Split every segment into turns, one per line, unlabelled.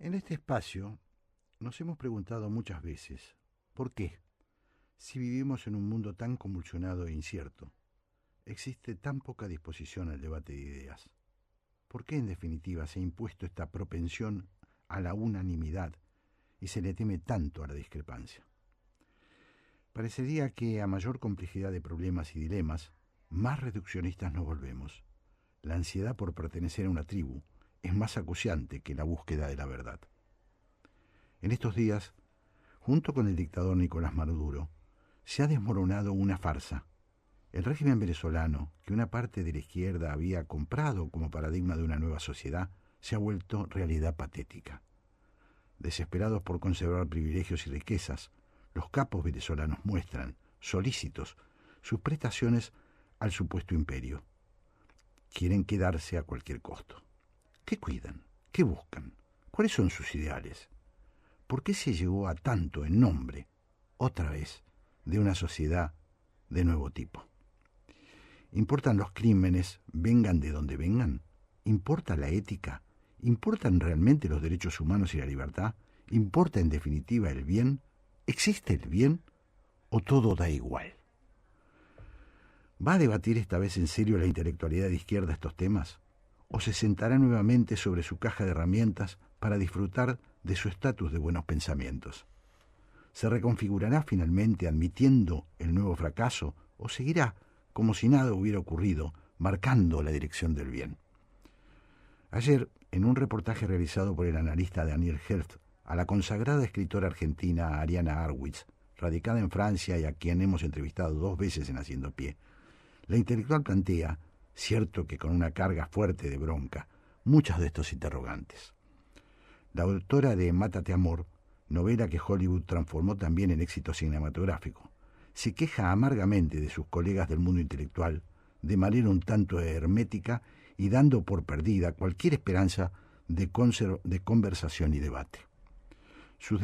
En este espacio nos hemos preguntado muchas veces, ¿por qué? Si vivimos en un mundo tan convulsionado e incierto, existe tan poca disposición al debate de ideas. ¿Por qué en definitiva se ha impuesto esta propensión a la unanimidad y se le teme tanto a la discrepancia? Parecería que a mayor complejidad de problemas y dilemas, más reduccionistas nos volvemos. La ansiedad por pertenecer a una tribu es más acuciante que la búsqueda de la verdad. En estos días, junto con el dictador Nicolás Maduro, se ha desmoronado una farsa. El régimen venezolano, que una parte de la izquierda había comprado como paradigma de una nueva sociedad, se ha vuelto realidad patética. Desesperados por conservar privilegios y riquezas, los capos venezolanos muestran, solícitos, sus prestaciones al supuesto imperio. Quieren quedarse a cualquier costo. ¿Qué cuidan? ¿Qué buscan? ¿Cuáles son sus ideales? ¿Por qué se llegó a tanto en nombre, otra vez, de una sociedad de nuevo tipo? ¿Importan los crímenes, vengan de donde vengan? ¿Importa la ética? ¿Importan realmente los derechos humanos y la libertad? ¿Importa en definitiva el bien? ¿Existe el bien o todo da igual? ¿Va a debatir esta vez en serio la intelectualidad de izquierda estos temas? ¿O se sentará nuevamente sobre su caja de herramientas para disfrutar de su estatus de buenos pensamientos? ¿Se reconfigurará finalmente admitiendo el nuevo fracaso o seguirá como si nada hubiera ocurrido, marcando la dirección del bien? Ayer, en un reportaje realizado por el analista Daniel Helft a la consagrada escritora argentina Ariana Harwitz, radicada en Francia y a quien hemos entrevistado 2 veces en Haciendo Pie, la intelectual plantea, cierto que con una carga fuerte de bronca, muchos de estos interrogantes. La autora de Mátate Amor, novela que Hollywood transformó también en éxito cinematográfico, se queja amargamente de sus colegas del mundo intelectual, de manera un tanto hermética y dando por perdida cualquier esperanza de conversación y debate. Sus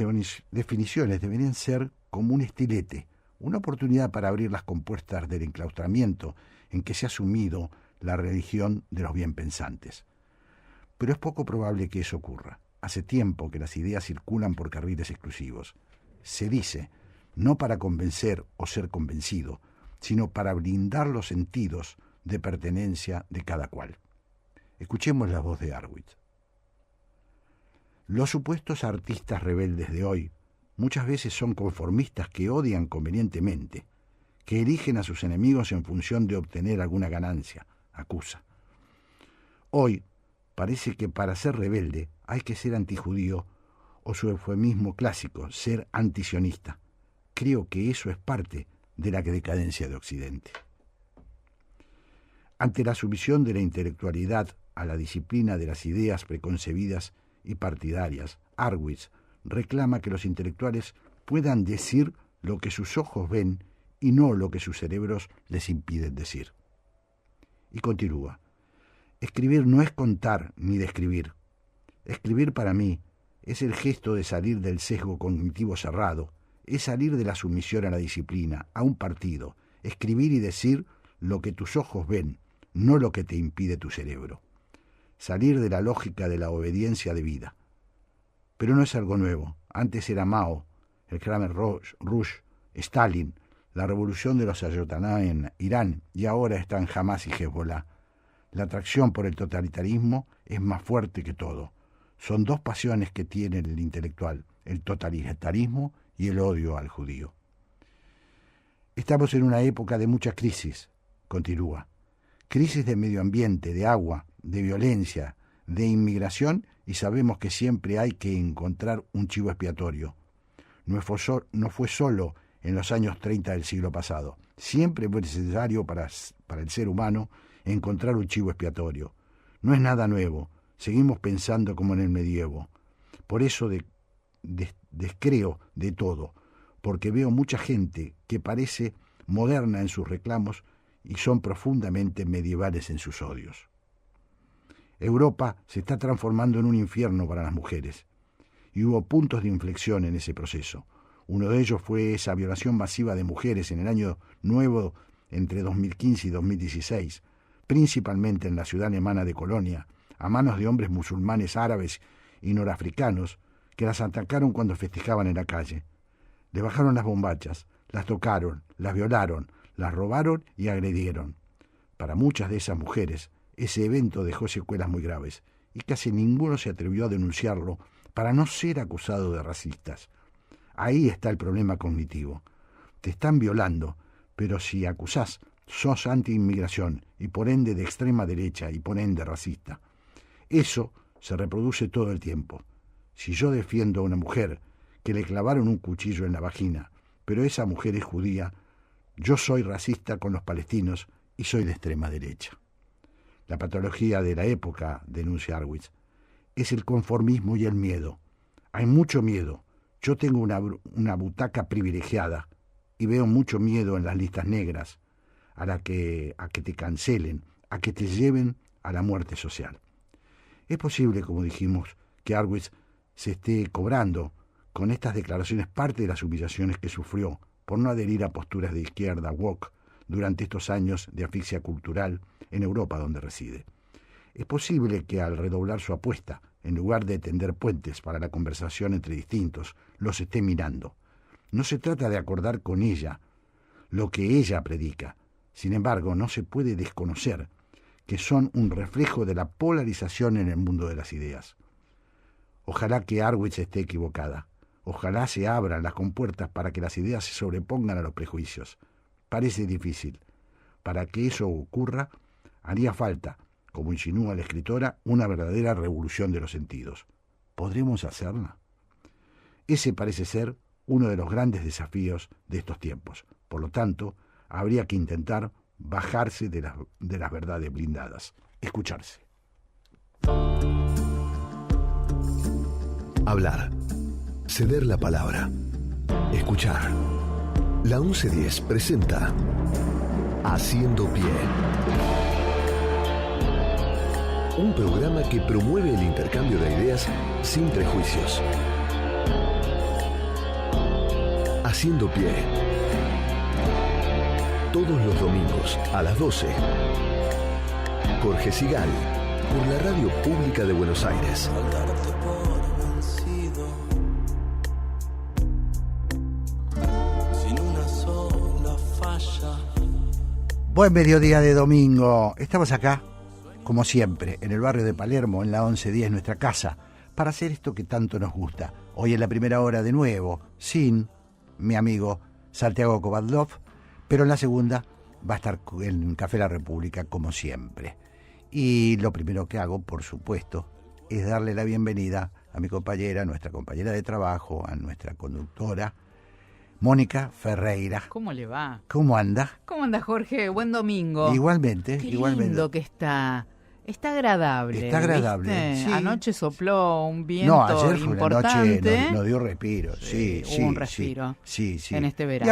definiciones deberían ser como un estilete, una oportunidad para abrir las compuertas del enclaustramiento en que se ha sumido la religión de los bienpensantes. Pero es poco probable que eso ocurra. Hace tiempo que las ideas circulan por carriles exclusivos. Se dice, no para convencer o ser convencido, sino para blindar los sentidos de pertenencia de cada cual. Escuchemos la voz de Harwitz. Los supuestos artistas rebeldes de hoy muchas veces son conformistas que odian convenientemente, que eligen a sus enemigos en función de obtener alguna ganancia, acusa. Hoy parece que para ser rebelde hay que ser antijudío o su eufemismo clásico, ser antisionista. Creo que eso es parte de la decadencia de Occidente. Ante la sumisión de la intelectualidad a la disciplina de las ideas preconcebidas y partidarias, Harwitz reclama que los intelectuales puedan decir lo que sus ojos ven y no lo que sus cerebros les impiden decir. Y continúa, escribir no es contar ni describir. Escribir para mí es el gesto de salir del sesgo cognitivo cerrado, es salir de la sumisión a la disciplina, a un partido, escribir y decir lo que tus ojos ven, no lo que te impide tu cerebro. Salir de la lógica de la obediencia debida. Pero no es algo nuevo. Antes era Mao, el Khmer Rouge, Stalin, la revolución de los Ayatolá en Irán y ahora están Hamas y Hezbollah. La atracción por el totalitarismo es más fuerte que todo. Son 2 pasiones que tiene el intelectual, el totalitarismo y el odio al judío. Estamos en una época de mucha crisis, continúa. Crisis de medio ambiente, de agua, de violencia, de inmigración y sabemos que siempre hay que encontrar un chivo expiatorio. No fue solo en los años 30 del siglo pasado. Siempre fue necesario para el ser humano encontrar un chivo expiatorio. No es nada nuevo. Seguimos pensando como en el medievo. Por eso descreo de todo, porque veo mucha gente que parece moderna en sus reclamos y son profundamente medievales en sus odios. Europa se está transformando en un infierno para las mujeres, y hubo puntos de inflexión en ese proceso. Uno de ellos fue esa violación masiva de mujeres en el año nuevo entre 2015 y 2016, principalmente en la ciudad alemana de Colonia, a manos de hombres musulmanes árabes y norafricanos que las atacaron cuando festejaban en la calle. Le bajaron las bombachas, las tocaron, las violaron, las robaron y agredieron. Para muchas de esas mujeres, ese evento dejó secuelas muy graves y casi ninguno se atrevió a denunciarlo para no ser acusado de racistas. Ahí está el problema cognitivo. Te están violando, pero si acusás, sos anti-inmigración y por ende de extrema derecha y por ende racista. Eso se reproduce todo el tiempo. Si yo defiendo a una mujer que le clavaron un cuchillo en la vagina, pero esa mujer es judía, yo soy racista con los palestinos y soy de extrema derecha. La patología de la época, denuncia Arwitz, es el conformismo y el miedo. Hay mucho miedo. Yo tengo una butaca privilegiada y veo mucho miedo en las listas negras a que te cancelen, a que te lleven a la muerte social. Es posible, como dijimos, que Arwitz se esté cobrando con estas declaraciones parte de las humillaciones que sufrió por no adherir a posturas de izquierda woke durante estos años de asfixia cultural en Europa donde reside. Es posible que al redoblar su apuesta, en lugar de tender puentes para la conversación entre distintos, los esté mirando. No se trata de acordar con ella lo que ella predica. Sin embargo, no se puede desconocer que son un reflejo de la polarización en el mundo de las ideas. Ojalá que Arwitz esté equivocada. Ojalá se abran las compuertas para que las ideas se sobrepongan a los prejuicios. Parece difícil. Para que eso ocurra, haría falta, como insinúa la escritora, una verdadera revolución de los sentidos. ¿Podremos hacerla? Ese parece ser uno de los grandes desafíos de estos tiempos. Por lo tanto, habría que intentar bajarse de las verdades blindadas, escucharse.
Hablar, ceder la palabra, escuchar. La 1110 presenta Haciendo Pie, un programa que promueve el intercambio de ideas sin prejuicios. Haciendo Pie, todos los domingos a las 12. Jorge Sigal, por la Radio Pública de Buenos Aires.
Buen mediodía de domingo. Estamos acá, como siempre, en el barrio de Palermo, en la 1110, nuestra casa, para hacer esto que tanto nos gusta. Hoy en la primera hora de nuevo, sin mi amigo Santiago Kovadlov, pero en la segunda va a estar en Café La República, como siempre. Y lo primero que hago, por supuesto, es darle la bienvenida a mi compañera, a nuestra compañera de trabajo, a nuestra conductora, Mónica Ferreira.
¿Cómo le va?
¿Cómo anda?
¿Cómo anda, Jorge? Buen domingo.
Igualmente,
Qué
igualmente.
lindo que está. Está agradable.
Está agradable.
¿Viste?
Sí.
Anoche sopló un viento
No, ayer fue
importante.
una noche, nos dio respiro. Sí,
hubo un respiro.
Sí.
En este verano.
Y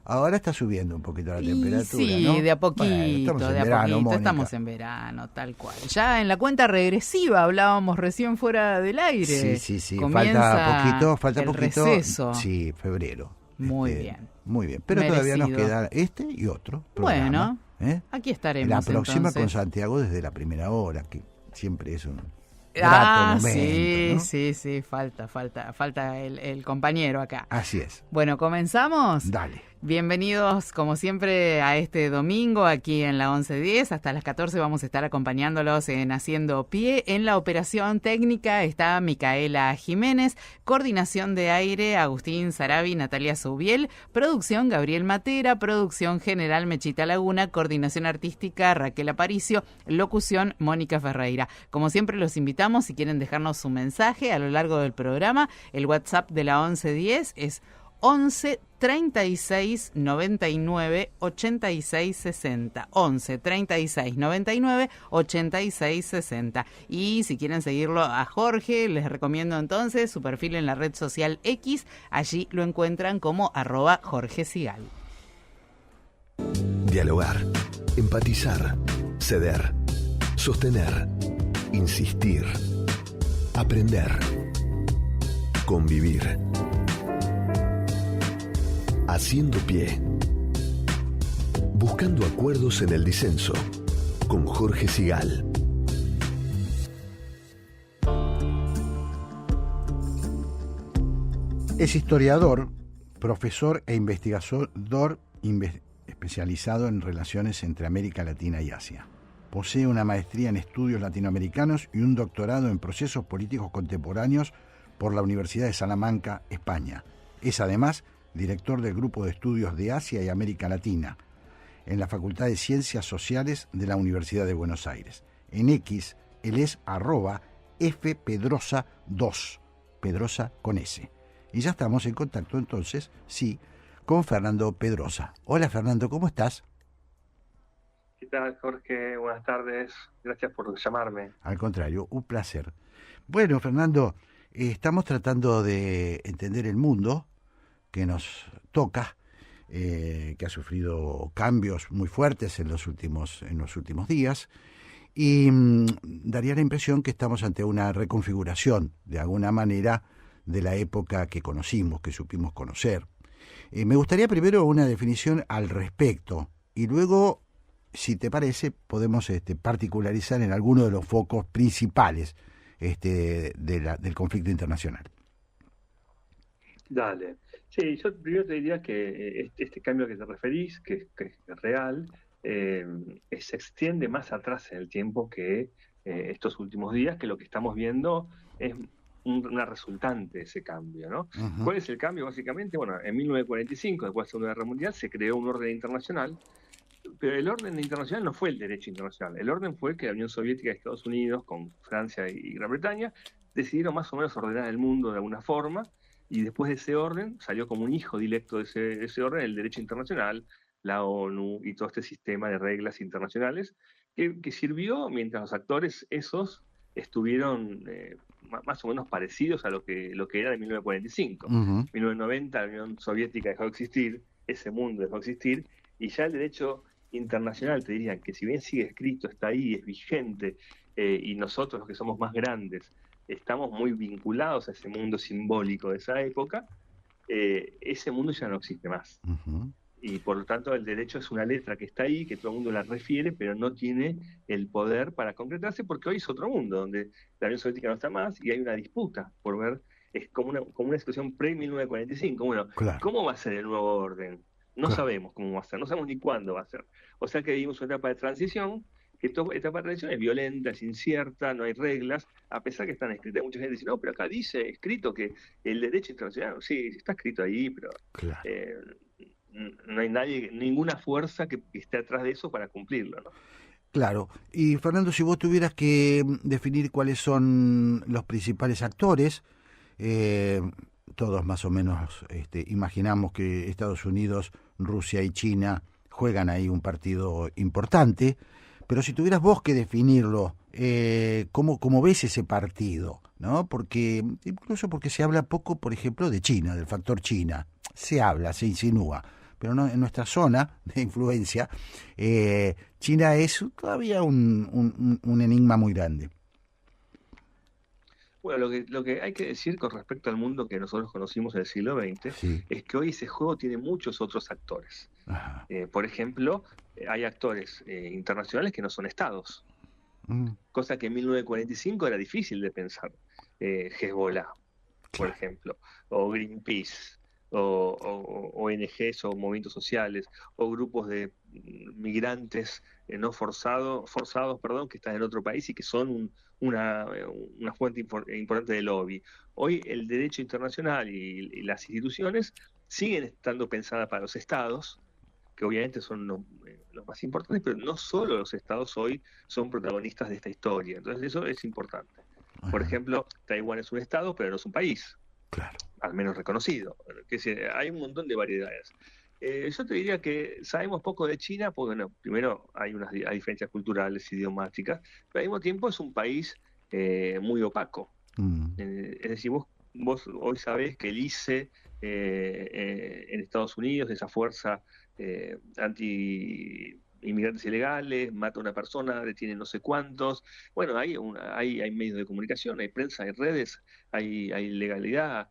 ahora está subiendo un poquito la temperatura,
sí,
¿no?
de a poquito,
Bueno,
de a
verano,
poquito.
Mónica.
Estamos en verano, tal cual. Ya en la cuenta regresiva hablábamos recién fuera del aire.
Sí.
Comienza
Falta
el
poquito.
receso.
Sí, febrero.
Muy bien.
Muy bien. Pero
Merecido.
todavía nos queda este y otro programa.
Bueno, aquí estaremos.
La próxima
entonces.
con Santiago desde la primera hora, que siempre es un grato momento, ¿no?
Sí, falta el compañero acá.
Así es.
Bueno, ¿comenzamos?
Dale.
Bienvenidos, como siempre, a este domingo aquí en la 1110. Hasta las 14 vamos a estar acompañándolos en Haciendo Pie. En la operación técnica está Micaela Jiménez, coordinación de aire Agustín Sarabi, Natalia Subiel, producción Gabriel Matera, producción general Mechita Laguna, coordinación artística Raquel Aparicio, locución Mónica Ferreira. Como siempre, los invitamos, si quieren dejarnos su mensaje a lo largo del programa, el WhatsApp de la 1110 es 11 36 99 86 60. 11 36 99 86 60. Y si quieren seguirlo a Jorge, les recomiendo entonces su perfil en la red social X. Allí lo encuentran como @Jorge Sigal.
Dialogar, empatizar, ceder, sostener, insistir, aprender, convivir. Haciendo Pie. Buscando acuerdos en el disenso. Con Jorge Sigal.
Es historiador, profesor e investigador especializado en relaciones entre América Latina y Asia. Posee una maestría en estudios latinoamericanos y un doctorado en procesos políticos contemporáneos por la Universidad de Salamanca, España. Es además director del Grupo de Estudios de Asia y América Latina en la Facultad de Ciencias Sociales de la Universidad de Buenos Aires. En X, él es @fpedrosa2, Pedrosa con S. Y ya estamos en contacto entonces, sí, con Fernando Pedrosa. Hola Fernando, ¿cómo estás?
¿Qué tal, Jorge? Buenas tardes. Gracias por llamarme.
Al contrario, un placer. Bueno, Fernando, estamos tratando de entender el mundo que nos toca, que ha sufrido cambios muy fuertes en los últimos días, y daría la impresión que estamos ante una reconfiguración, de alguna manera, de la época que conocimos, que supimos conocer. Me gustaría primero una definición al respecto, y luego, si te parece, podemos particularizar en alguno de los focos principales del conflicto internacional.
Dale. Sí, yo primero te diría que este cambio que te referís, que es real, se extiende más atrás en el tiempo que estos últimos días, que lo que estamos viendo es una resultante de ese cambio, ¿no?
Uh-huh.
¿Cuál es el cambio? Básicamente, bueno, en 1945, después de la Segunda Guerra Mundial, se creó un orden internacional, pero el orden internacional no fue el derecho internacional. El orden fue que la Unión Soviética y Estados Unidos, con Francia y Gran Bretaña, decidieron más o menos ordenar el mundo de alguna forma, y después de ese orden salió como un hijo directo de ese orden el derecho internacional, la ONU y todo este sistema de reglas internacionales que sirvió mientras los actores esos estuvieron más o menos parecidos a lo que era de 1945.
Uh-huh.
1990 la Unión Soviética dejó de existir, ese mundo dejó de existir, y ya el derecho internacional, te dirían que si bien sigue escrito, está ahí, es vigente, y nosotros los que somos más grandes estamos muy vinculados a ese mundo simbólico de esa época, ese mundo ya no existe más.
Uh-huh.
Y por lo tanto el derecho es una letra que está ahí, que todo el mundo la refiere, pero no tiene el poder para concretarse, porque hoy es otro mundo, donde la Unión Soviética no está más y hay una disputa por ver, es como una situación pre-1945. Bueno,
claro.
¿Cómo va a ser el nuevo orden? No sabemos cómo va a ser, no sabemos ni cuándo va a ser. O sea que vivimos una etapa de transición, que esta etapa de transición es violenta, es incierta, no hay reglas, a pesar que están escritas. Mucha gente dice, no, pero acá dice escrito que el derecho internacional, sí, está escrito ahí, pero
claro.
No hay ninguna fuerza que esté atrás de eso para cumplirlo, ¿no?
Claro. Y Fernando, si vos tuvieras que definir cuáles son los principales actores, todos más o menos imaginamos que Estados Unidos, Rusia y China juegan ahí un partido importante, pero si tuvieras vos que definirlo, ¿cómo ves ese partido? ¿No? Incluso porque se habla poco, por ejemplo, de China, del factor China. Se habla, se insinúa, pero no en nuestra zona de influencia. China es todavía un enigma muy grande.
Bueno, lo que hay que decir con respecto al mundo que nosotros conocimos en el siglo XX, sí, es que hoy ese juego tiene muchos otros actores. Por ejemplo, hay actores internacionales que no son estados, cosa que en 1945 era difícil de pensar. Hezbollah, por ejemplo, o Greenpeace, o ONGs o movimientos sociales, o grupos de migrantes no forzados, que están en otro país y que son una fuente importante de lobby. Hoy el derecho internacional y las instituciones siguen estando pensadas para los estados, que obviamente son los más importantes, pero no solo los estados hoy son protagonistas de esta historia. Entonces eso es importante. Por ejemplo, Taiwán es un estado, pero no es un país.
Claro.
Al menos reconocido. Hay un montón de variedades. Yo te diría que sabemos poco de China, porque bueno, primero hay diferencias culturales, idiomáticas, pero al mismo tiempo es un país muy opaco. Es decir, vos hoy sabés que el ICE en Estados Unidos, esa fuerza anti-inmigrantes ilegales, mata a una persona, detiene no sé cuántos. Bueno, hay medios de comunicación, hay prensa, hay redes, hay legalidad.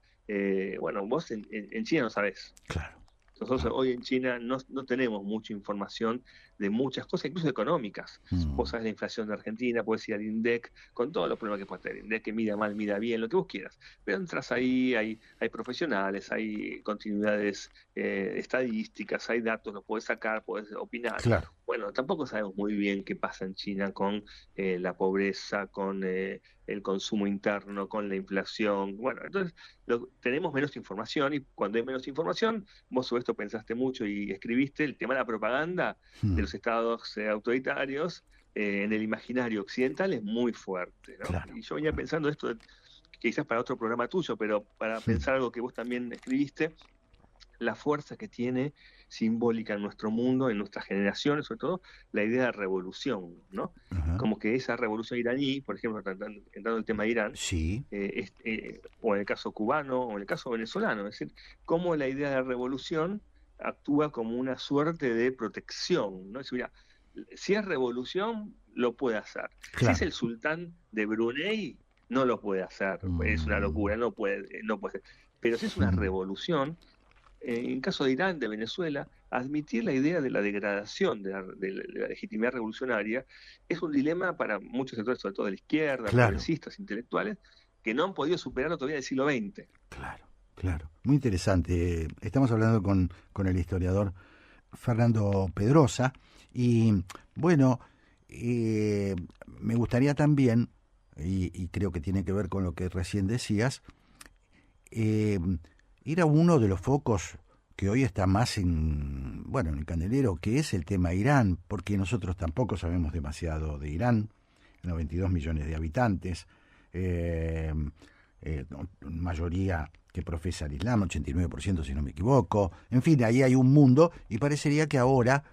Bueno, vos en China no sabés.
Claro.
Nosotros hoy en China no tenemos mucha información de muchas cosas, incluso económicas. Vos sabés la inflación de Argentina, podés ir al INDEC, con todos los problemas que puede tener. INDEC que mida mal, mida bien, lo que vos quieras. Pero entras ahí, hay profesionales, hay continuidades estadísticas, hay datos, los podés sacar, podés opinar.
Claro.
Bueno, tampoco sabemos muy bien qué pasa en China con la pobreza, con el consumo interno, con la inflación. Bueno, entonces tenemos menos información, y cuando hay menos información, vos sobre esto pensaste mucho y escribiste, el tema de la propaganda de los estados autoritarios en el imaginario occidental es muy fuerte, ¿no?
Claro.
Y yo venía pensando esto, quizás para otro programa tuyo, pero para pensar algo que vos también escribiste, la fuerza que tiene simbólica en nuestro mundo, en nuestras generaciones, sobre todo, la idea de revolución, ¿no?
Ajá.
Como que esa revolución iraní, por ejemplo, entrando en el tema de Irán,
Sí.
o en el caso cubano, o en el caso venezolano, es decir, cómo la idea de revolución actúa como una suerte de protección, ¿no? Es decir, mira, si es revolución, lo puede hacer.
Claro.
Si es el sultán de Brunei, no lo puede hacer, es una locura, no puede ser. Pero si es una revolución, en caso de Irán, de Venezuela, admitir la idea de la degradación de la legitimidad revolucionaria es un dilema para muchos sectores, sobre todo de la izquierda, progresistas, intelectuales, que no han podido superarlo todavía del siglo XX.
Claro. Muy interesante. Estamos hablando con el historiador Fernando Pedrosa, y bueno, me gustaría también, y creo que tiene que ver con lo que recién decías, ir a uno de los focos que hoy está más en el candelero, que es el tema Irán, porque nosotros tampoco sabemos demasiado de Irán, 92 millones de habitantes, mayoría que profesa el Islam, 89% si no me equivoco, en fin, ahí hay un mundo, y parecería que ahora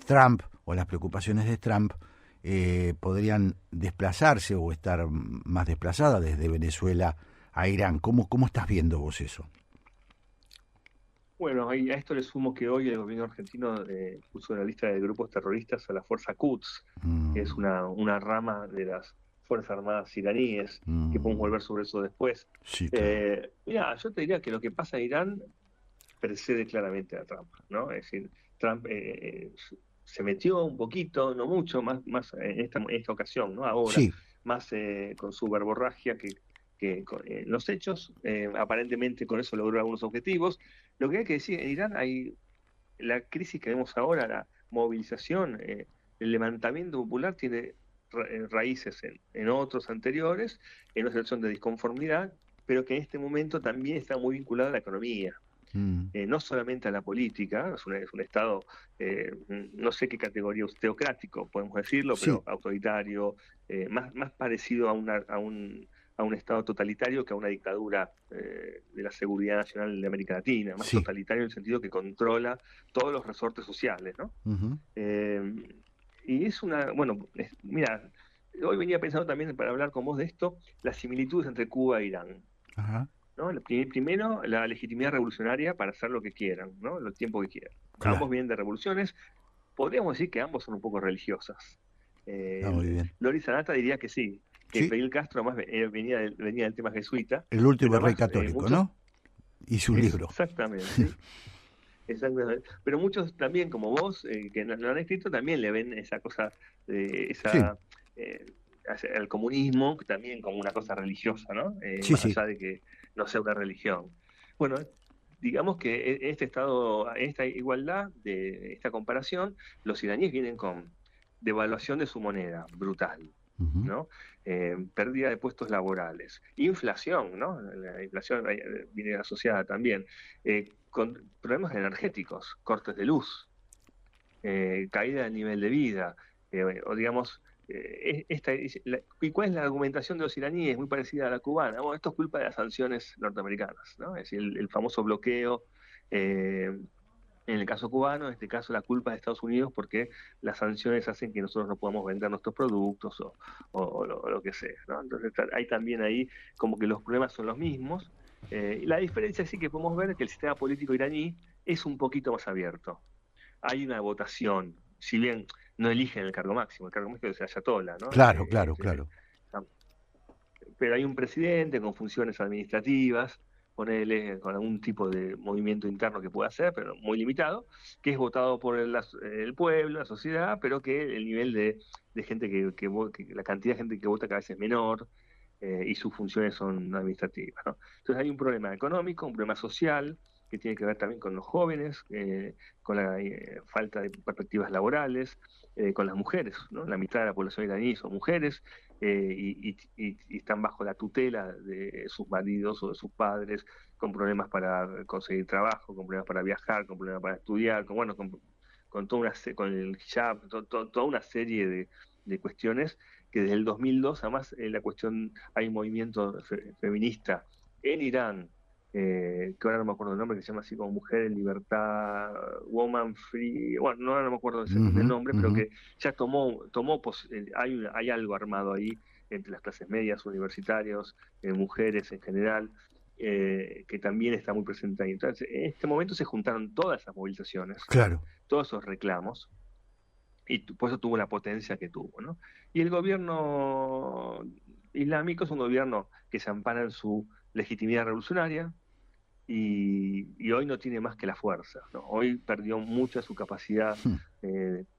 Trump, o las preocupaciones de Trump, podrían desplazarse o estar más desplazadas desde Venezuela a Irán. ¿Cómo estás viendo vos eso?
Bueno, a esto le sumo que hoy el gobierno argentino puso en la lista de grupos terroristas a la Fuerza Quds, que es una rama de las Fuerzas Armadas iraníes, que podemos volver sobre eso después.
Sí, claro.
Mira, yo te diría que lo que pasa en Irán precede claramente a Trump, ¿no? Es decir, Trump se metió un poquito, no mucho, más en esta ocasión, ¿no? Ahora,
sí,
más con su verborragia que en los hechos, aparentemente con eso logró algunos objetivos. Lo que hay que decir, en Irán hay la crisis que vemos ahora, la movilización, el levantamiento popular tiene raíces en otros anteriores, en una situación de disconformidad, pero que en este momento también está muy vinculada a la economía. No solamente a la política, es un Estado, no sé qué categoría, teocrático, podemos decirlo,
sí,
pero autoritario, más parecido a un Estado totalitario que a una dictadura de la seguridad nacional de América Latina, más totalitario en el sentido que controla todos los resortes sociales, ¿no? Y es mira, hoy venía pensando también, para hablar con vos de esto, las similitudes entre Cuba e Irán.
Ajá.
¿No? Primero, la legitimidad revolucionaria para hacer lo que quieran, ¿no? El tiempo que quieran.
Claro.
Ambos vienen de revoluciones. Podríamos decir que ambos son un poco religiosas.
Muy bien.
Loris Sanata diría que sí, que Fidel Castro más venía del tema jesuita.
El último rey católico, ¿no? Hizo un libro.
Exactamente. ¿sí? Exactamente. Pero muchos también, como vos, que no han escrito, también le ven esa cosa, el comunismo también como una cosa religiosa, ¿no? Más allá de que no sea una religión. Bueno, digamos que este estado, esta igualdad, de esta comparación, los iraníes vienen con devaluación de su moneda brutal, ¿no? Pérdida de puestos laborales, inflación, ¿no? La inflación viene asociada también, con problemas energéticos, cortes de luz, caída del nivel de vida, o digamos, ¿y cuál es la argumentación de los iraníes? Muy parecida a la cubana. Bueno, esto es culpa de las sanciones norteamericanas, ¿no? Es decir, el famoso bloqueo, en el caso cubano, en este caso la culpa de Estados Unidos, porque las sanciones hacen que nosotros no podamos vender nuestros productos o lo que sea, ¿no? Entonces hay también ahí como que los problemas son los mismos. Y la diferencia sí que podemos ver es que el sistema político iraní es un poquito más abierto. Hay una votación, si bien no eligen el cargo máximo es el ayatollah, ¿no?
Claro.
Pero hay un presidente con funciones administrativas, ponele, con algún tipo de movimiento interno que pueda hacer, pero muy limitado, que es votado por el pueblo, la sociedad, pero que el nivel de gente que la cantidad de gente que vota cada vez es menor, y sus funciones son administrativas, ¿no? Entonces hay un problema económico, un problema social, que tiene que ver también con los jóvenes, con la falta de perspectivas laborales, con las mujeres, ¿no? La mitad de la población iraní son mujeres, y están bajo la tutela de sus maridos o de sus padres, con problemas para conseguir trabajo, con problemas para viajar, con problemas para estudiar, con con el hijab, toda una serie de cuestiones que desde el 2002, además, hay un movimiento feminista en Irán, que ahora no me acuerdo el nombre, que se llama así como Mujer en Libertad, Woman Free, bueno, no me acuerdo del nombre, pero que ya hay algo armado ahí entre las clases medias, universitarios, mujeres en general, que también está muy presente ahí. Entonces, en este momento se juntaron todas esas movilizaciones,
claro,
todos esos reclamos, y por eso tuvo la potencia que tuvo, ¿no? Y el gobierno islámico es un gobierno que se ampara en su legitimidad revolucionaria, y hoy no tiene más que la fuerza, ¿no? Hoy perdió mucha su capacidad,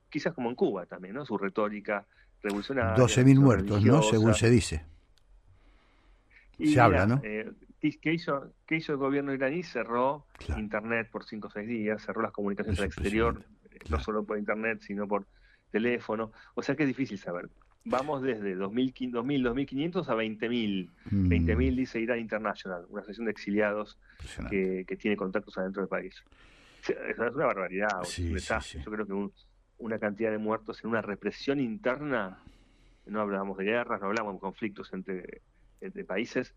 quizás como en Cuba también, ¿no? Su retórica revolucionaria.
12.000 muertos,
religiosa,
¿no? Según se dice. Se habla, ¿no?
¿Qué hizo el gobierno iraní? Cerró Internet por 5 o 6 días, cerró las comunicaciones al exterior, no solo por Internet, sino por teléfono. O sea que es difícil saber. Vamos desde 2.500 a 20.000. 20.000 dice Irán International, una asociación de exiliados que tiene contactos adentro del país. Es una barbaridad.
Sí.
Yo creo que una cantidad de muertos en una represión interna, no hablamos de guerras, no hablamos de conflictos entre países,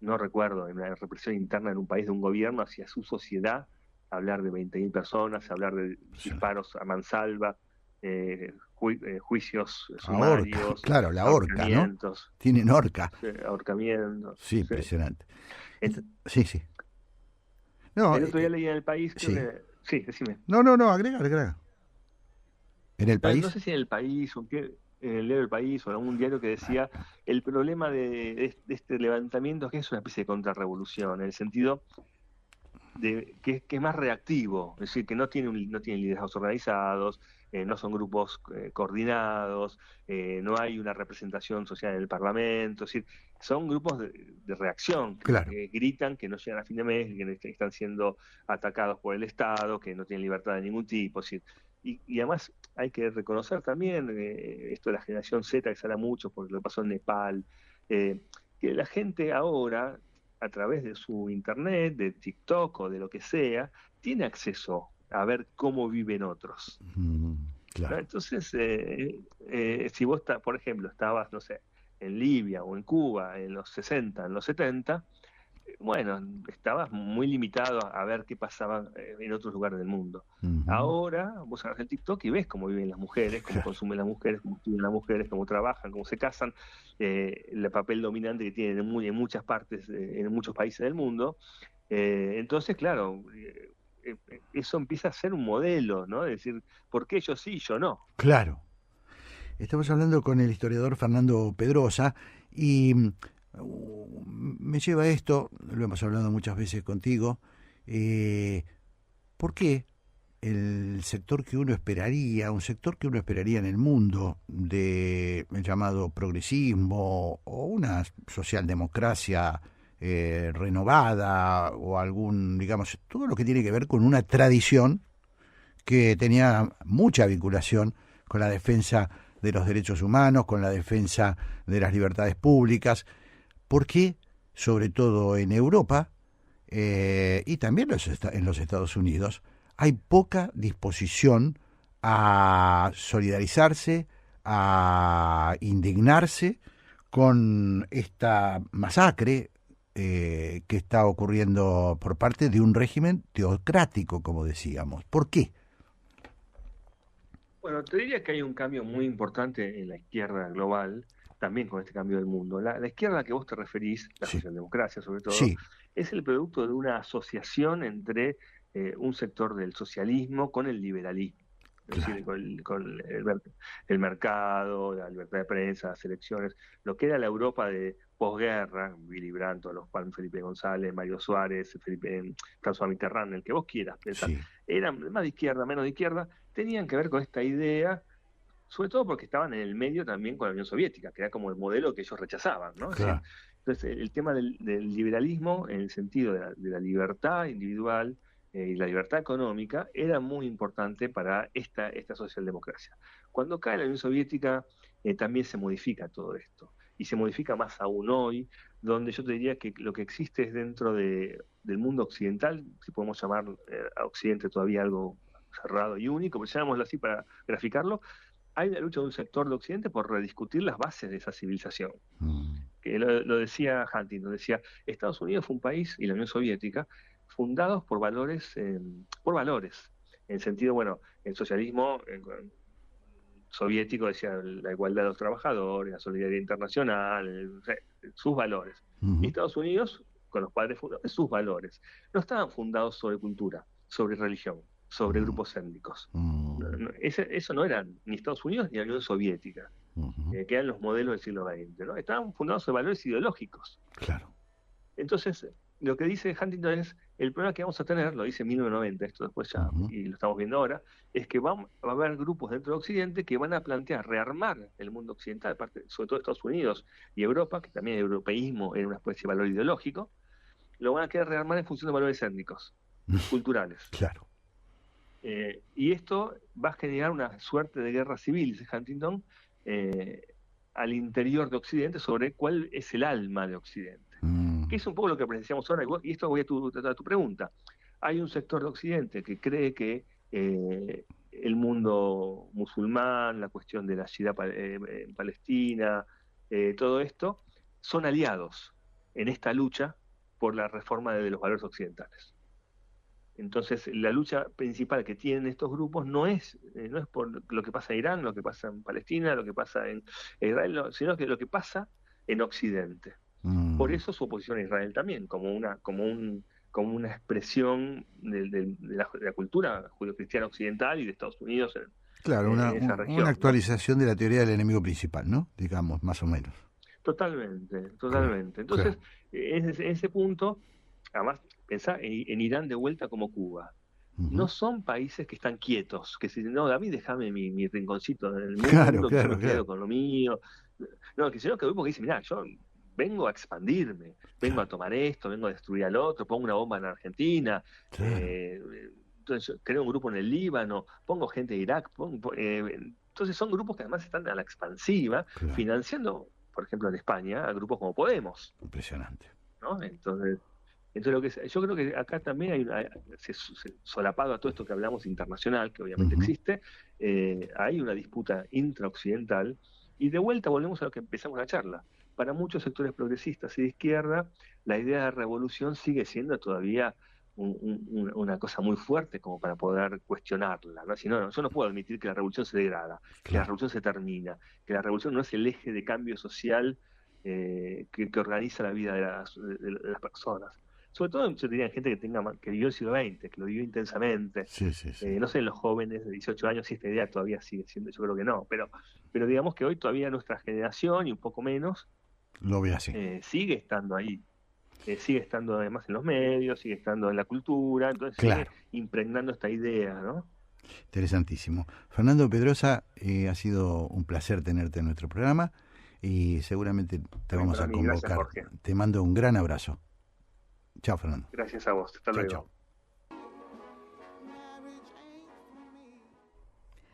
no recuerdo en una represión interna en un país de un gobierno hacia su sociedad, hablar de 20.000 personas, hablar de disparos a mansalva, juicios sumarios,
claro, la horca, ¿no? Tienen horca.
Ahorcamientos.
Sí, impresionante. Sí. No,
el otro día leí en El País que sí, decime.
No, agrega. ¿En El País?
No sé si en El País o en el diario El País o en algún diario que decía el problema de este levantamiento es que es una especie de contrarrevolución, en el sentido de que es más reactivo, es decir, que no tiene liderazgos organizados, no son grupos coordinados, no hay una representación social en el Parlamento, es decir, son grupos de reacción, que gritan que no llegan a fin de mes, que están siendo atacados por el Estado, que no tienen libertad de ningún tipo, es decir, y además hay que reconocer también esto de la generación Z, que se habla mucho por lo que pasó en Nepal, que la gente ahora, a través de su internet, de TikTok o de lo que sea, tiene acceso a ver cómo viven otros.
Claro.
Entonces, si vos, por ejemplo, estabas, no sé, en Libia o en Cuba en los 60, en los 70, bueno, estabas muy limitado a ver qué pasaba en otros lugares del mundo. Ahora vos agarras el TikTok y ves cómo viven las mujeres, cómo consumen las mujeres, cómo estudian las mujeres, cómo trabajan, cómo se casan, el papel dominante que tienen en muchas partes, en muchos países del mundo. Entonces, claro, eso empieza a ser un modelo, ¿no? Es decir, ¿por qué yo sí y yo no?
Claro. Estamos hablando con el historiador Fernando Pedrosa y me lleva a esto, lo hemos hablado muchas veces contigo, ¿por qué un sector que uno esperaría en el mundo del llamado progresismo o una socialdemocracia renovada o digamos, todo lo que tiene que ver con una tradición que tenía mucha vinculación con la defensa de los derechos humanos, con la defensa de las libertades públicas, porque, sobre todo en Europa y también en los Estados Unidos, hay poca disposición a solidarizarse, a indignarse con esta masacre que está ocurriendo por parte de un régimen teocrático, como decíamos. ¿Por qué?
Bueno, te diría que hay un cambio muy importante en la izquierda global, también con este cambio del mundo. La izquierda a la que vos te referís, la socialdemocracia sobre todo, es el producto de una asociación entre un sector del socialismo con el liberalismo. es decir, con el mercado, la libertad de prensa, las elecciones, lo que era la Europa de posguerra, Willy Brandt, los Juan Felipe González, Mario Suárez, François Mitterrand, el que vos quieras pensar, eran más de izquierda, menos de izquierda, tenían que ver con esta idea, sobre todo porque estaban en el medio también con la Unión Soviética, que era como el modelo que ellos rechazaban, ¿no?
Claro.
Entonces, el tema del liberalismo, en el sentido de la libertad individual y la libertad económica, era muy importante para esta socialdemocracia. Cuando cae la Unión Soviética, también se modifica todo esto, y se modifica más aún hoy, donde yo te diría que lo que existe es dentro del mundo occidental, si podemos llamar a Occidente todavía algo cerrado y único, pero llamémoslo así para graficarlo, hay la lucha de un sector de Occidente por rediscutir las bases de esa civilización. Que lo decía Huntington, decía, Estados Unidos fue un país, y la Unión Soviética, fundados por valores, en el sentido, bueno, el socialismo soviético decía la igualdad de los trabajadores, la solidaridad internacional, sus valores. Y Estados Unidos, con los padres fundadores, sus valores. No estaban fundados sobre cultura, sobre religión, sobre grupos étnicos. Eso no eran ni Estados Unidos ni la Unión Soviética, que eran los modelos del siglo XX, ¿no? Estaban fundados sobre valores ideológicos.
Claro.
Entonces, lo que dice Huntington es, el problema que vamos a tener, lo dice en 1990, esto después ya, y lo estamos viendo ahora, es que va a haber grupos dentro de Occidente que van a plantear rearmar el mundo occidental, sobre todo Estados Unidos y Europa, que también el europeísmo era una especie de valor ideológico, lo van a querer rearmar en función de valores étnicos, culturales.
Claro.
Y esto va a generar una suerte de guerra civil, dice Huntington, al interior de Occidente sobre cuál es el alma de Occidente. Que es un poco lo que presenciamos ahora, y esto voy a tu pregunta. Hay un sector de Occidente que cree que el mundo musulmán, la cuestión de la Shia en Palestina, todo esto, son aliados en esta lucha por la reforma de los valores occidentales. Entonces, la lucha principal que tienen estos grupos no es por lo que pasa en Irán, lo que pasa en Palestina, lo que pasa en Israel, sino que lo que pasa en Occidente. Por eso su oposición a Israel también, como una expresión de la cultura judio-cristiana occidental y de Estados Unidos.
Claro,
en esa región,
una actualización, ¿no?, de la teoría del enemigo principal, ¿no? Digamos, más o menos.
Totalmente.
Claro,
Entonces, en ese punto, además, pensá en Irán de vuelta como Cuba. No son países que están quietos, que dicen, no, a mí déjame mi rinconcito en el mundo, que yo me quedo con lo mío. No, que sino que grupo que dice, mirá, yo vengo a expandirme, vengo a tomar esto, vengo a destruir al otro, pongo una bomba en Argentina, entonces creo un grupo en el Líbano, pongo gente de Irak, entonces son grupos que además están a la expansiva, financiando, por ejemplo en España, a grupos como Podemos.
Impresionante.
¿No? Entonces yo creo que acá también solapado a todo esto que hablamos internacional, que obviamente existe, hay una disputa intraoccidental, y de vuelta volvemos a lo que empezamos la charla. Para muchos sectores progresistas y de izquierda, la idea de revolución sigue siendo todavía una cosa muy fuerte como para poder cuestionarla, ¿no? Si no, yo no puedo admitir que la revolución se degrada, que la revolución se termina, que la revolución no es el eje de cambio social que organiza la vida de las personas. Sobre todo, yo diría gente que vivió el siglo XX, que lo vivió intensamente. No sé, los jóvenes de 18 años, si esta idea todavía sigue siendo, yo creo que no, pero digamos que hoy todavía nuestra generación, y un poco menos,
lo ve así.
Sigue estando ahí. Sigue estando además en los medios, sigue estando en la cultura, entonces sigue impregnando esta idea, ¿no?
Interesantísimo. Fernando Pedrosa, ha sido un placer tenerte en nuestro programa y seguramente te vamos a convocar. Gracias, te mando un gran abrazo. Chao, Fernando.
Gracias a vos. Hasta luego.
Chao.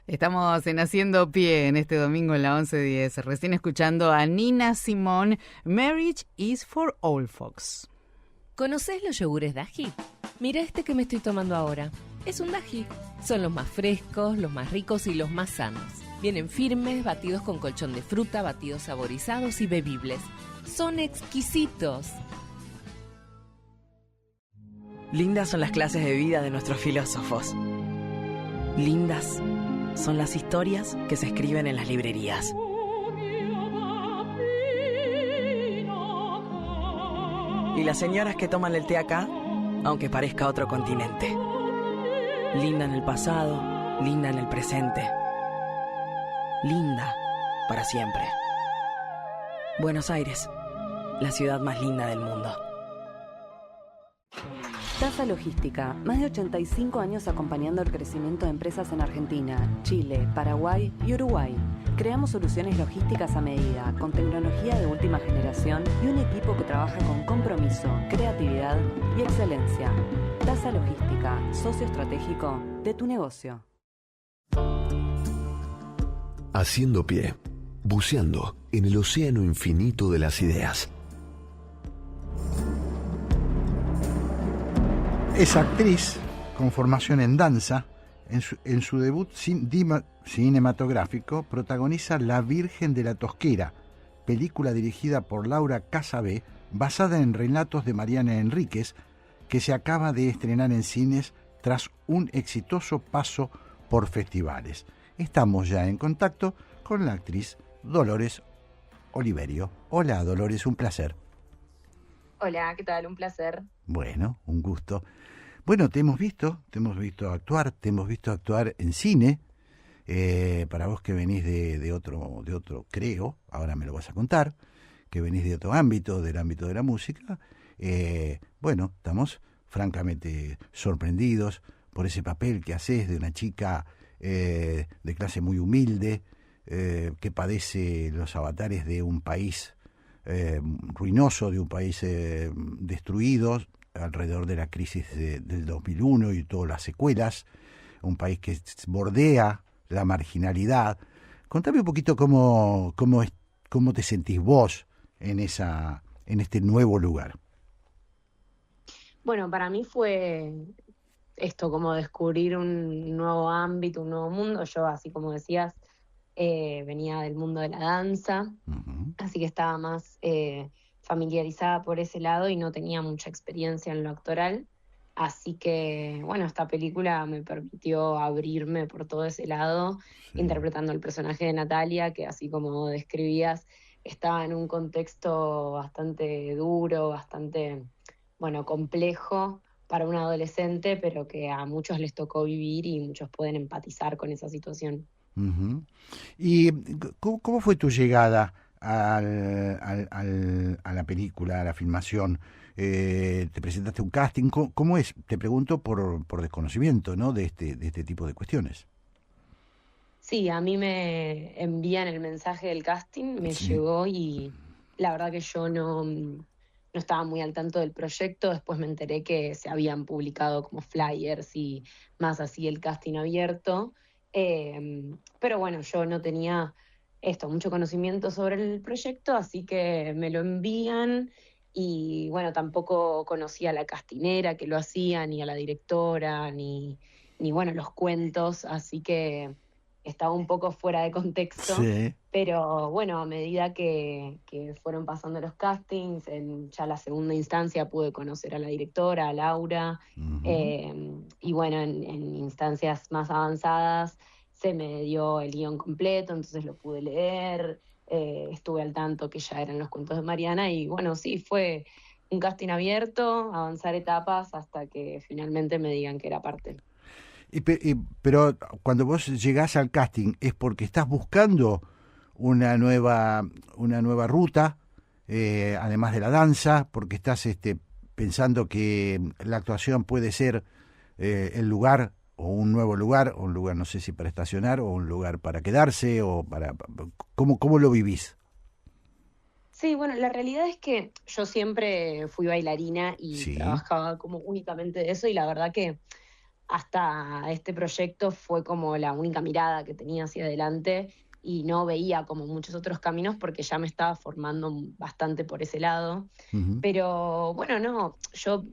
Estamos en Haciendo Pie en este domingo en la 11:10, recién escuchando a Nina Simone, Marriage is for Old Folks.
¿Conocés los yogures Daji? Mira este que me estoy tomando ahora. Es un Daji. Son los más frescos, los más ricos y los más sanos. Vienen firmes, batidos con colchón de fruta, batidos saborizados y bebibles. Son exquisitos.
Lindas son las clases de vida de nuestros filósofos. Lindas son las historias que se escriben en las librerías. Y las señoras que toman el té acá, aunque parezca otro continente. Linda en el pasado, linda en el presente, linda para siempre. Buenos Aires, la ciudad más linda del mundo.
TASA Logística, más de 85 años acompañando el crecimiento de empresas en Argentina, Chile, Paraguay y Uruguay. Creamos soluciones logísticas a medida, con tecnología de última generación y un equipo que trabaja con compromiso, creatividad y excelencia. TASA Logística, socio estratégico de tu negocio.
Haciendo pie, buceando en el océano infinito de las ideas.
Es actriz con formación en danza. En su debut cinematográfico protagoniza La Virgen de la Tosquera, película dirigida por Laura Casabé, basada en relatos de Mariana Enríquez, que se acaba de estrenar en cines tras un exitoso paso por festivales. Estamos ya en contacto con la actriz Dolores Oliverio. Hola Dolores, un placer.
Hola, ¿qué tal? Un placer.
Bueno, un gusto. Bueno, te hemos visto actuar en cine. Para vos que venís de otro, creo, ahora me lo vas a contar, que venís de otro ámbito, del ámbito de la música. Bueno, estamos francamente sorprendidos por ese papel que haces de una chica de clase muy humilde, que padece los avatares de un país ruinoso, de un país destruido alrededor de la crisis del 2001 y todas las secuelas, un país que bordea la marginalidad. Contame un poquito cómo te sentís vos en este nuevo lugar.
Bueno, para mí fue esto, como descubrir un nuevo ámbito, un nuevo mundo. Yo, así como decías, venía del mundo de la danza, así que estaba más familiarizada por ese lado y no tenía mucha experiencia en lo actoral. Así que, bueno, esta película me permitió abrirme por todo ese lado, interpretando el personaje de Natalia, que así como describías, estaba en un contexto bastante duro, bastante, bueno, complejo para un adolescente, pero que a muchos les tocó vivir y muchos pueden empatizar con esa situación.
Uh-huh. ¿Y cómo fue tu llegada a la película, a la filmación? ¿Te presentaste a un casting? ¿Cómo es? Te pregunto por desconocimiento, ¿no?, de este tipo de cuestiones.
Sí, a mí me envían el mensaje del casting, me llegó y la verdad que yo no estaba muy al tanto del proyecto. Después me enteré que se habían publicado como flyers y más así el casting abierto. Pero bueno, yo no tenía mucho conocimiento sobre el proyecto, así que me lo envían y bueno, tampoco conocía a la castinera que lo hacía, ni a la directora, ni bueno, los cuentos, así que estaba un poco fuera de contexto. Sí. Pero bueno, a medida que fueron pasando los castings, en ya la segunda instancia pude conocer a la directora, a Laura, y bueno, en instancias más avanzadas se me dio el guión completo, entonces lo pude leer, estuve al tanto que ya eran los cuentos de Mariana y bueno, sí, fue un casting abierto, avanzar etapas hasta que finalmente me digan que era parte.
Pero cuando vos llegás al casting, ¿es porque estás buscando una nueva ruta, además de la danza, porque estás pensando que la actuación puede ser el lugar, o un nuevo lugar, o un lugar, no sé si para estacionar, o un lugar para quedarse, o ¿cómo lo vivís?
Sí, bueno, la realidad es que yo siempre fui bailarina y trabajaba como únicamente de eso, y la verdad que hasta este proyecto fue como la única mirada que tenía hacia adelante y no veía como muchos otros caminos porque ya me estaba formando bastante por ese lado. Pero bueno, no, yo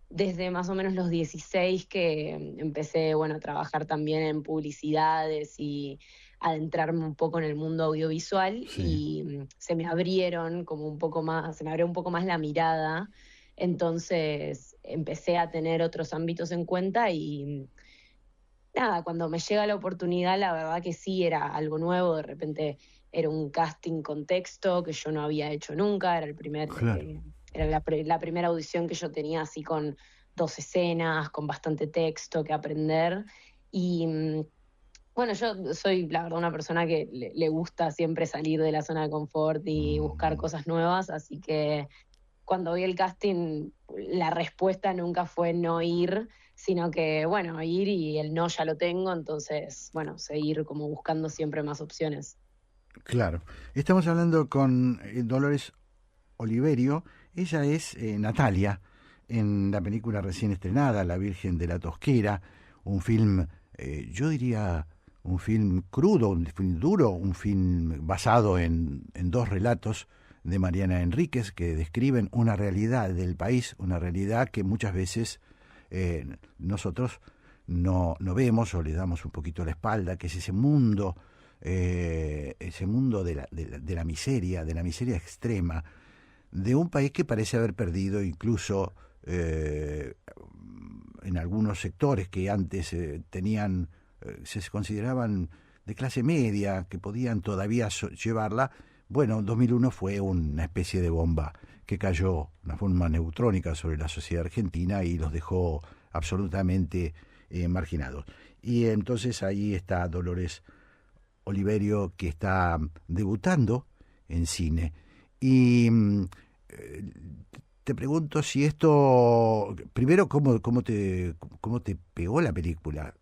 desde más o menos los 16 que empecé, bueno, a trabajar también en publicidades y adentrarme un poco en el mundo audiovisual y se me abrieron como un poco más, se me abrió un poco más la mirada. Entonces empecé a tener otros ámbitos en cuenta y nada, cuando me llega la oportunidad, la verdad que sí era algo nuevo. De repente era un casting con texto que yo no había hecho nunca, era el primer, era la primera audición que yo tenía así con 2 escenas, con bastante texto que aprender y Bueno, yo soy, la verdad, una persona que le gusta siempre salir de la zona de confort y buscar cosas nuevas, así que cuando vi el casting, la respuesta nunca fue no ir, sino que, bueno, ir y el no ya lo tengo, entonces, bueno, seguir como buscando siempre más opciones.
Claro. Estamos hablando con Dolores Oliverio. Ella es Natalia en la película recién estrenada, La Virgen de la Tosquera, un film, yo diría, un film crudo, un film duro, un film basado en dos relatos de Mariana Enríquez que describen una realidad del país, una realidad que muchas veces nosotros no vemos o le damos un poquito la espalda, que es ese mundo de la miseria extrema, de un país que parece haber perdido incluso en algunos sectores que antes se consideraban de clase media, que podían todavía llevarla. Bueno, 2001 fue una especie de bomba que cayó, una forma neutrónica sobre la sociedad argentina y los dejó absolutamente marginados. Y entonces ahí está Dolores Oliverio, que está debutando en cine. Y te pregunto si esto, primero, ¿cómo te pegó la película?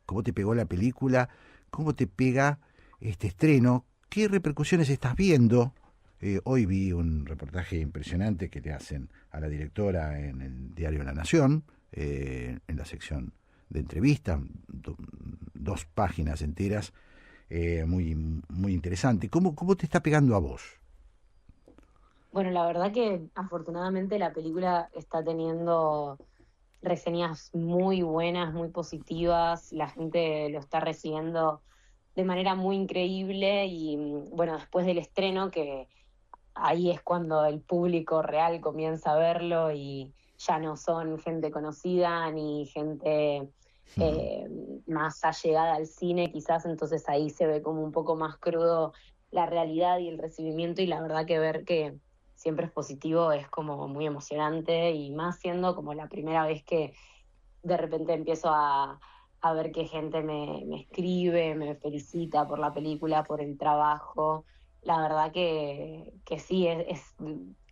¿Cómo te pegó la película? ¿Cómo te pega este estreno? ¿Qué repercusiones estás viendo? Hoy vi un reportaje impresionante que le hacen a la directora en el diario La Nación, en la sección de entrevistas, 2 páginas enteras, muy, muy interesante. ¿Cómo te está pegando a vos?
Bueno, la verdad que afortunadamente la película está teniendo reseñas muy buenas, muy positivas, la gente lo está recibiendo de manera muy increíble y bueno, después del estreno, que ahí es cuando el público real comienza a verlo y ya no son gente conocida ni gente más allegada al cine quizás, entonces ahí se ve como un poco más crudo la realidad y el recibimiento, y la verdad que ver que siempre es positivo es como muy emocionante, y más siendo como la primera vez que de repente empiezo a ver que gente me escribe, me felicita por la película, por el trabajo. La verdad que sí, es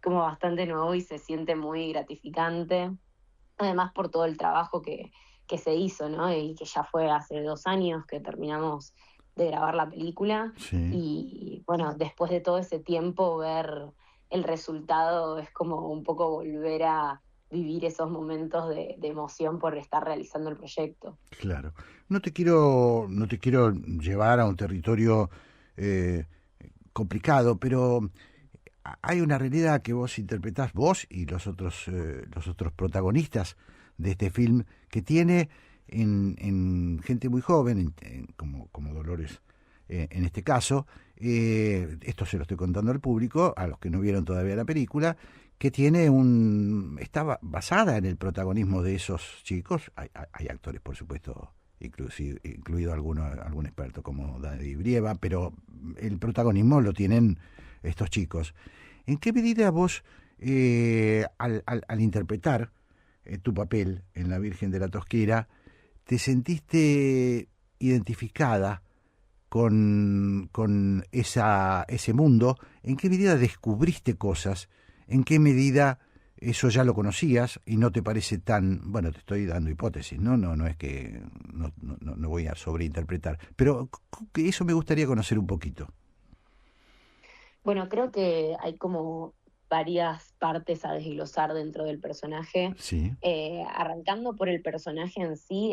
como bastante nuevo y se siente muy gratificante. Además por todo el trabajo que se hizo, ¿no? Y que ya fue hace 2 años que terminamos de grabar la película.
Sí.
Y bueno, después de todo ese tiempo, ver el resultado es como un poco volver a vivir esos momentos de emoción por estar realizando el proyecto.
Claro. No te quiero llevar a un territorio complicado, pero hay una realidad que vos interpretás, vos y los otros protagonistas de este film, que tiene en gente muy joven, como Dolores en este caso. Esto se lo estoy contando al público, a los que no vieron todavía la película, que está basada en el protagonismo de esos chicos. Hay actores, por supuesto, incluido algún experto como Dani Brieva, pero el protagonismo lo tienen estos chicos. ¿En qué medida vos, al interpretar tu papel en La Virgen de la Tosquera, te sentiste identificada con ese mundo? ¿En qué medida descubriste cosas? ¿En qué medida eso ya lo conocías y no te parece tan... Bueno, te estoy dando hipótesis, no es que... No voy a sobreinterpretar, pero que eso me gustaría conocer un poquito.
Bueno, creo que hay como varias partes a desglosar dentro del personaje.
Sí.
Arrancando por el personaje en sí,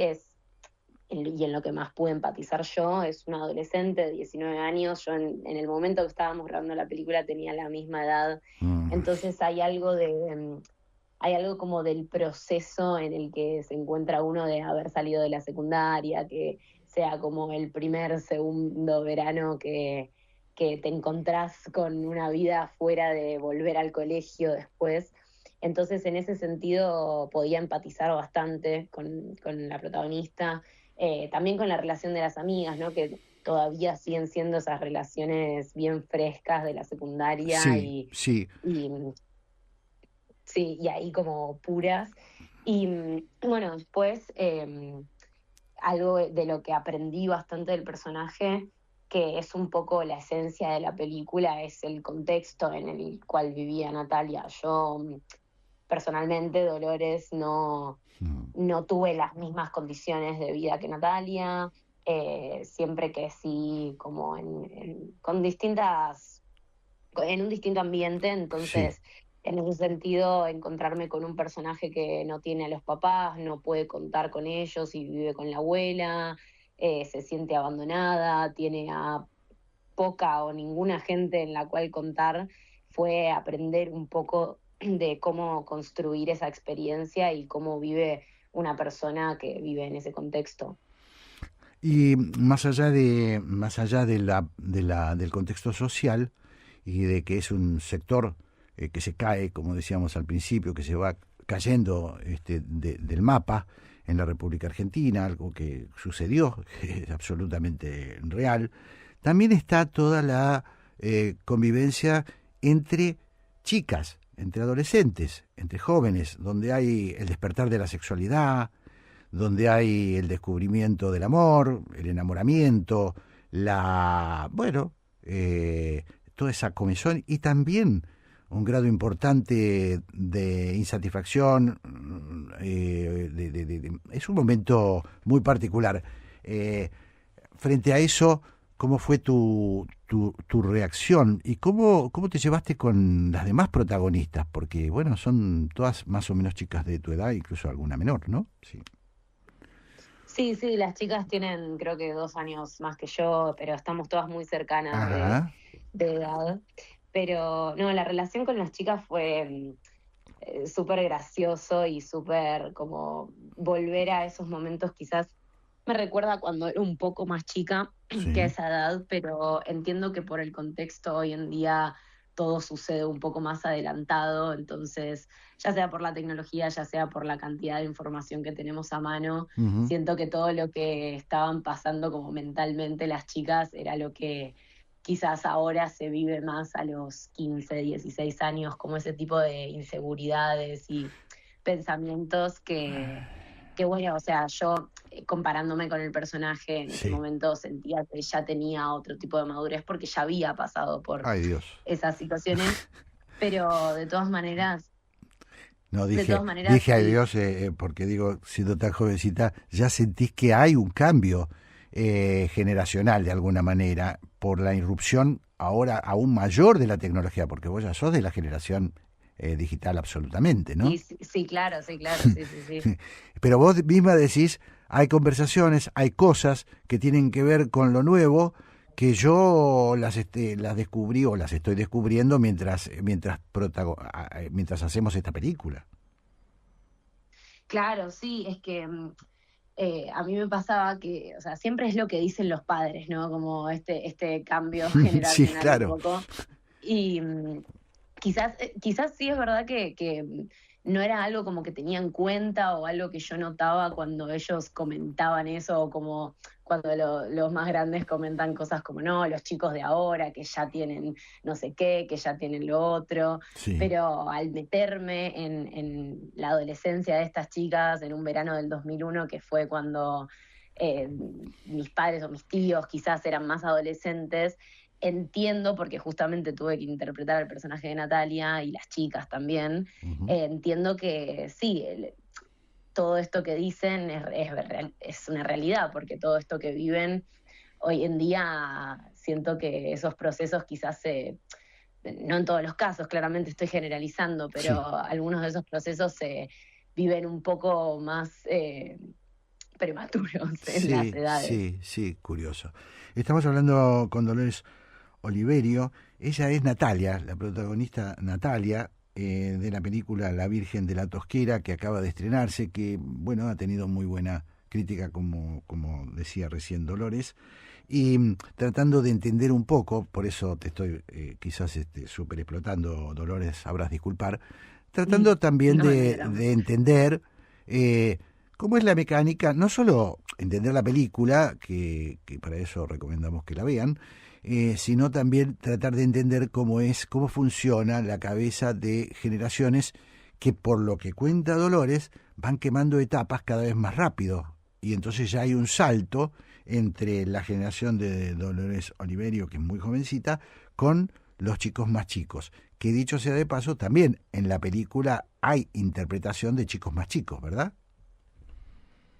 y en lo que más pude empatizar yo, es una adolescente de 19 años. Yo en el momento que estábamos grabando la película tenía la misma edad. Entonces hay algo como del proceso en el que se encuentra uno de haber salido de la secundaria, que sea como el segundo verano que te encontrás con una vida fuera de volver al colegio después. Entonces en ese sentido podía empatizar bastante con la protagonista. También con la relación de las amigas, ¿no? Que todavía siguen siendo esas relaciones bien frescas de la secundaria.
Sí.
Y ahí como puras. Y bueno, después algo de lo que aprendí bastante del personaje, que es un poco la esencia de la película, es el contexto en el cual vivía Natalia. Yo personalmente, Dolores, no tuve las mismas condiciones de vida que Natalia, siempre crecí como en un distinto ambiente, entonces en ese sentido encontrarme con un personaje que no tiene a los papás, no puede contar con ellos y vive con la abuela, se siente abandonada, tiene a poca o ninguna gente en la cual contar, fue aprender un poco de cómo construir esa experiencia y cómo vive una persona que vive en ese contexto.
Y más allá del contexto social y de que es un sector que se cae, como decíamos al principio, que se va cayendo del mapa en la República Argentina, algo que sucedió, que es absolutamente real, también está toda la convivencia entre chicas, entre adolescentes, entre jóvenes, donde hay el despertar de la sexualidad, donde hay el descubrimiento del amor, el enamoramiento, toda esa comezón y también un grado importante de insatisfacción. Es un momento muy particular. Frente a eso, ¿cómo fue tu reacción y cómo te llevaste con las demás protagonistas? Porque, bueno, son todas más o menos chicas de tu edad, incluso alguna menor, ¿no?
Sí, las chicas tienen creo que 2 años más que yo, pero estamos todas muy cercanas de edad. Pero no, la relación con las chicas fue súper gracioso y súper como volver a esos momentos. Quizás me recuerda cuando era un poco más chica que a esa edad, pero entiendo que por el contexto hoy en día todo sucede un poco más adelantado, entonces ya sea por la tecnología, ya sea por la cantidad de información que tenemos a mano, siento que todo lo que estaban pasando como mentalmente las chicas era lo que quizás ahora se vive más a los 15, 16 años, como ese tipo de inseguridades y pensamientos que bueno, o sea, yo comparándome con el personaje en ese momento sentía que ya tenía otro tipo de madurez porque ya había pasado por esas situaciones, pero de todas maneras...
No, dije ay Dios, porque digo, siendo tan jovencita, ya sentís que hay un cambio generacional de alguna manera por la irrupción ahora aún mayor de la tecnología, porque vos ya sos de la generación digital absolutamente, ¿no?
Sí, claro, sí.
Pero vos misma decís, hay conversaciones, hay cosas que tienen que ver con lo nuevo que yo las descubrí o las estoy descubriendo mientras hacemos esta película.
Claro, sí, es que a mí me pasaba que, o sea, siempre es lo que dicen los padres, ¿no? Como este cambio generacional
sí, claro.
un poco. Y quizás sí es verdad que no era algo como que tenía en cuenta o algo que yo notaba cuando ellos comentaban eso, o como cuando los más grandes comentan cosas como, no, los chicos de ahora que ya tienen no sé qué, que ya tienen lo otro. Pero al meterme en la adolescencia de estas chicas en un verano del 2001, que fue cuando mis padres o mis tíos quizás eran más adolescentes, entiendo, porque justamente tuve que interpretar al personaje de Natalia y las chicas también, entiendo que sí, todo esto que dicen es una realidad, porque todo esto que viven hoy en día, siento que esos procesos quizás no en todos los casos, claramente estoy generalizando, pero algunos de esos procesos se viven un poco más prematuros en las edades.
Sí, curioso. Estamos hablando con Dolores Oliverio. Ella es Natalia, la protagonista Natalia, de la película La Virgen de la Tosquera, que acaba de estrenarse, que bueno, ha tenido muy buena crítica, como decía recién Dolores, y tratando de entender un poco, por eso te estoy quizás súper explotando, Dolores, sabrás disculpar, tratando también de entender cómo es la mecánica, no solo entender la película, que para eso recomendamos que la vean, sino también tratar de entender cómo funciona la cabeza de generaciones que, por lo que cuenta Dolores, van quemando etapas cada vez más rápido y entonces ya hay un salto entre la generación de Dolores Oliverio, que es muy jovencita, con los chicos más chicos, que dicho sea de paso, también en la película hay interpretación de chicos más chicos, ¿verdad?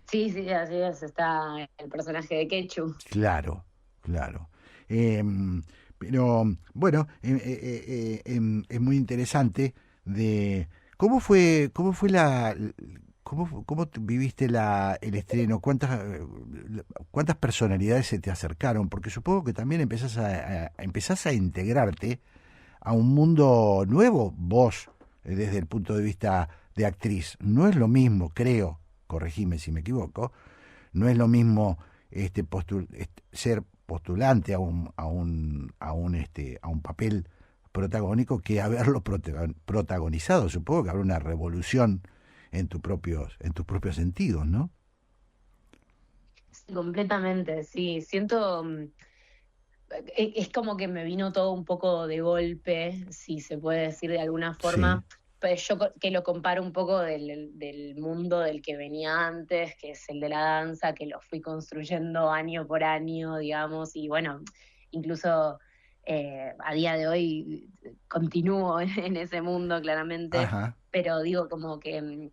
Sí, así es, está el personaje de Ketchup.
Claro. Pero bueno, es muy interesante de cómo viviste el estreno, cuántas personalidades se te acercaron, porque supongo que también empezás a integrarte a un mundo nuevo, vos, desde el punto de vista de actriz. No es lo mismo, creo, corregime si me equivoco, no es lo mismo ser postulante a un papel protagónico que haberlo protagonizado. Supongo que habrá una revolución en tus propios sentidos, ¿no?
Sí, completamente, sí. Siento, es como que me vino todo un poco de golpe, si se puede decir de alguna forma. Sí. Pues yo que lo comparo un poco del mundo del que venía antes, que es el de la danza, que lo fui construyendo año por año, digamos, y bueno, incluso a día de hoy continúo en ese mundo claramente. Ajá. Pero digo como que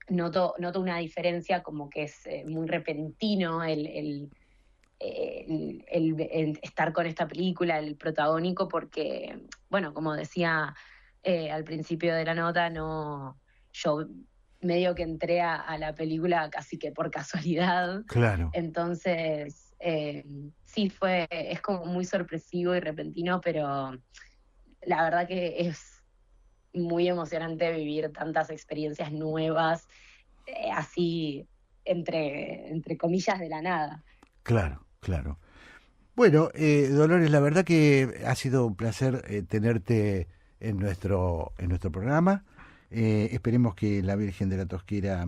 noto una diferencia, como que es muy repentino el estar con esta película, el protagónico, porque, bueno, como decía al principio de la nota, yo medio que entré a la película casi que por casualidad.
Claro.
Entonces, sí, es como muy sorpresivo y repentino, pero la verdad que es muy emocionante vivir tantas experiencias nuevas, así entre comillas de la nada.
Claro. Bueno, Dolores, la verdad que ha sido un placer tenerte en nuestro programa. Esperemos que la Virgen de la Tosquera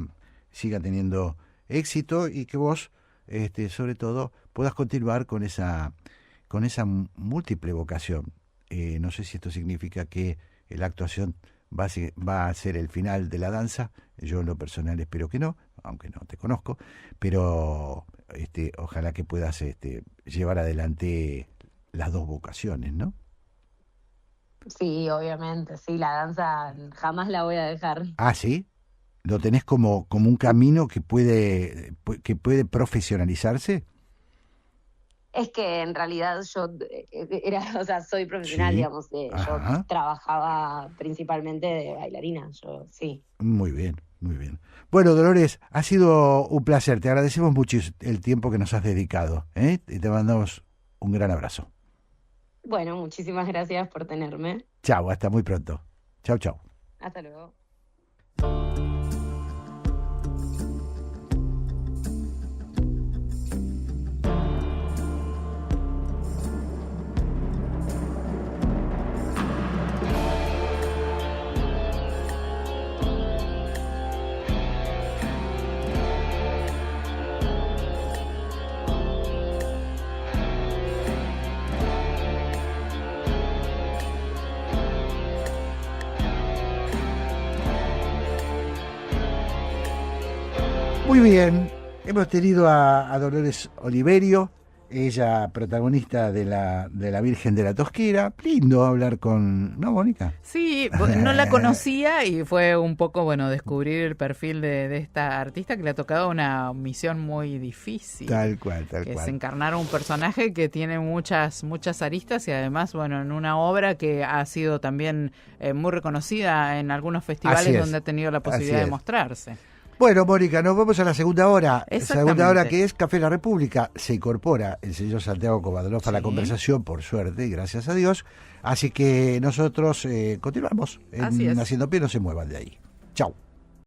siga teniendo éxito y que vos, sobre todo, puedas continuar con esa múltiple vocación. No sé si esto significa que la actuación va a ser el final de la danza. Yo en lo personal espero que no, aunque no te conozco, pero ojalá que puedas llevar adelante las dos vocaciones, ¿no?
Sí, obviamente, sí, la danza jamás la voy a dejar.
Ah, ¿sí? ¿Lo tenés como un camino que puede profesionalizarse?
Es que en realidad yo soy profesional, sí. Digamos, yo trabajaba principalmente de bailarina, sí.
Muy bien. Bueno, Dolores, ha sido un placer, te agradecemos mucho el tiempo que nos has dedicado, y te mandamos un gran abrazo.
Bueno, muchísimas gracias por tenerme.
Chao, hasta muy pronto. Chao.
Hasta luego.
Muy bien, hemos tenido a Dolores Oliverio, ella protagonista de la Virgen de la Tosquera. Lindo hablar ¿no, Mónica?
Sí, no la conocía y fue un poco, descubrir el perfil de esta artista, que le ha tocado una misión muy difícil.
Tal cual.
Es encarnar un personaje que tiene muchas aristas y además, en una obra que ha sido también muy reconocida en algunos festivales donde ha tenido la posibilidad de mostrarse.
Bueno, Mónica, nos vamos a la segunda hora. Segunda hora, que es Café La República. Se incorpora el señor Santiago Kovadlov a la conversación, por suerte, y gracias a Dios. Así que nosotros continuamos en Haciendo Pie, no se muevan de ahí. Chau.